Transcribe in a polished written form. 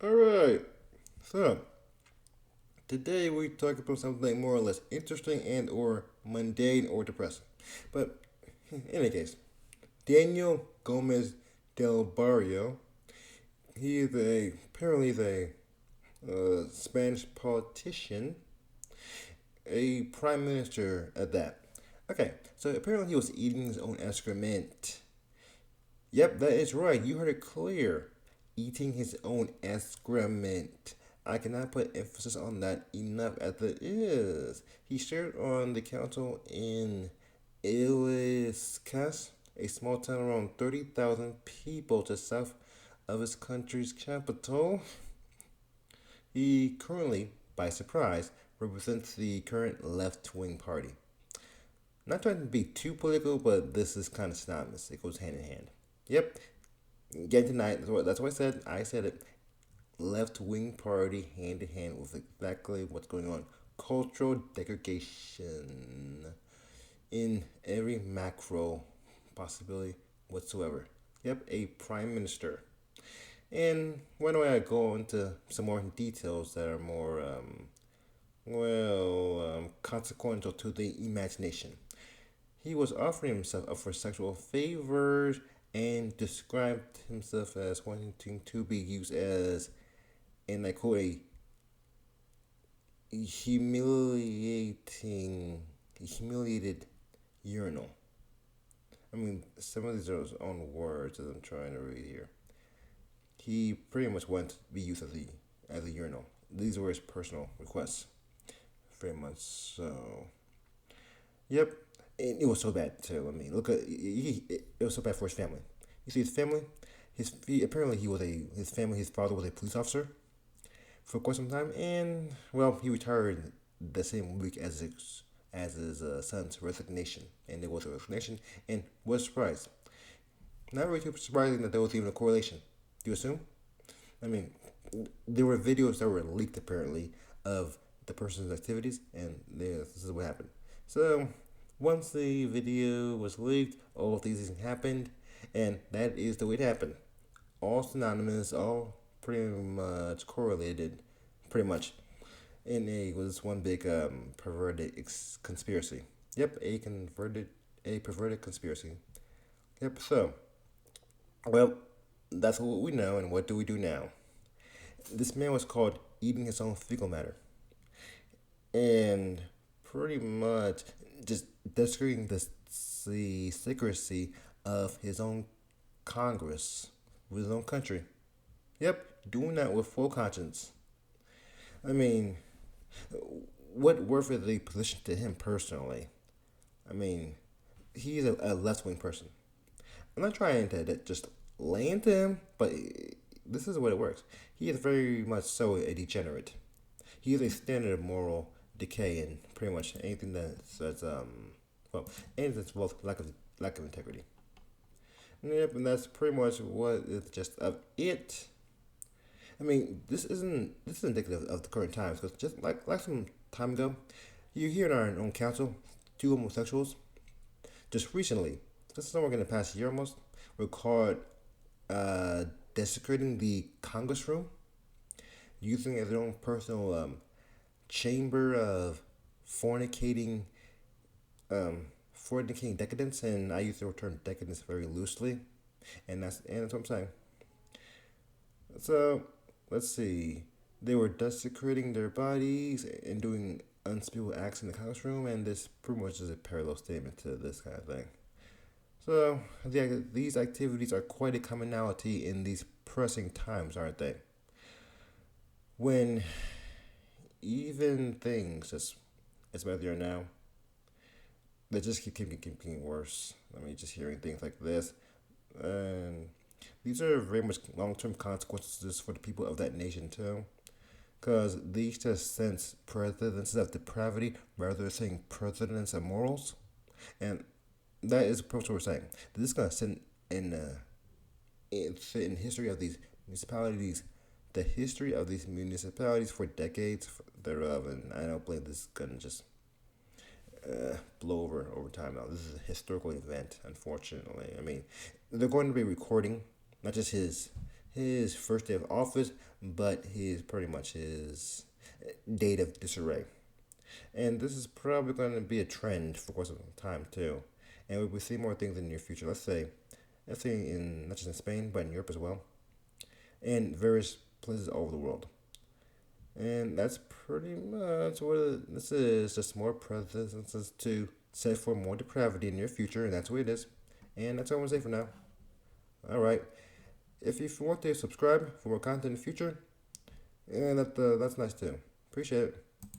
All right. So today we talk about something more or less interesting and or mundane or depressing. But in any case, Daniel Gomez del Barrio. He is a apparently is a Spanish politician, a prime minister at that. Okay, so apparently he was eating his own excrement. Yep, that is right. You heard it clear. Eating his own excrement. I cannot put emphasis on that enough as it is. He shared on the council in Iliscas, a small town around 30,000 people to south of his country's capital. He currently, by surprise, represents the current left wing party. Not trying to be too political, but this is kind of synonymous. It goes hand in hand. Yep, again tonight. That's what I said. I said it. Left wing party hand in hand with exactly what's going on. Cultural degradation in every macro possibility whatsoever. Yep, a prime minister. And why don't I go into some more details that are more, consequential to the imagination? He was offering himself up for sexual favors and described himself as wanting to be used as, and I quote, a humiliated urinal. I mean, some of these are his own words that I'm trying to read here. He pretty much wanted to be used as a urinal. These were his personal requests, very much so. Yep, and it was so bad too. I mean, look at it was so bad for his family. You see, his family, apparently his family. His father was a police officer for quite some time, and well, he retired the same week as his son's resignation, and there was a resignation, and was surprised. Not really too surprising that there was even a correlation. Do you assume? I mean, there were videos that were leaked apparently of the person's activities, and this is what happened. So once the video was leaked, all of these things happened, and that is the way it happened. All synonymous, all pretty much correlated, pretty much. And it was one big perverted conspiracy. Yep, a perverted conspiracy. Yep. So, well, that's what we know, and what do we do now? This man was called eating his own fecal matter, and pretty much just desecrating the secrecy of his own Congress, with his own country. Yep, doing that with full conscience. I mean, what worth is the position to him personally? I mean, he's a left wing person. I'm not trying to just lay into him, but this is what it works. He is very much so a degenerate. He is a standard of moral decay in pretty much anything anything that's both lack of integrity. Yep, and that's pretty much what is just of it. I mean, this is indicative of the current times because just like some time ago, you hear in our own council, two homosexuals just recently, this is somewhere in the past year almost, were caught uh, desecrating the Congress room, using it as their own personal chamber of fornicating, fornicating decadence, and I use the term decadence very loosely, and that's what I'm saying. So let's see. They were desecrating their bodies and doing unspeakable acts in the Congress room, and this pretty much is a parallel statement to this kind of thing. So these activities are quite a commonality in these pressing times, aren't they? When even things as bad as they are now, they just keep getting worse. I mean, just hearing things like this, and these are very much long term consequences for the people of that nation too. Because these just sense presidents of depravity rather than saying presidents of morals. And that is what we're saying. This is going to sit in history of these municipalities, the history of these municipalities for decades thereof. And I don't believe this is going to just blow over time now. This is a historical event, unfortunately. I mean, they're going to be recording not just his first day of office, but his pretty much his date of disarray. And this is probably going to be a trend for quite some time too. And we will see more things in the near future. Let's say in not just in Spain, but in Europe as well, and various places all over the world. And that's pretty much what this is. Just more presences to set for more depravity in your future, and that's what it is. And that's all I'm gonna say for now. All right. If you want to subscribe for more content in the future, and that's nice too. Appreciate it.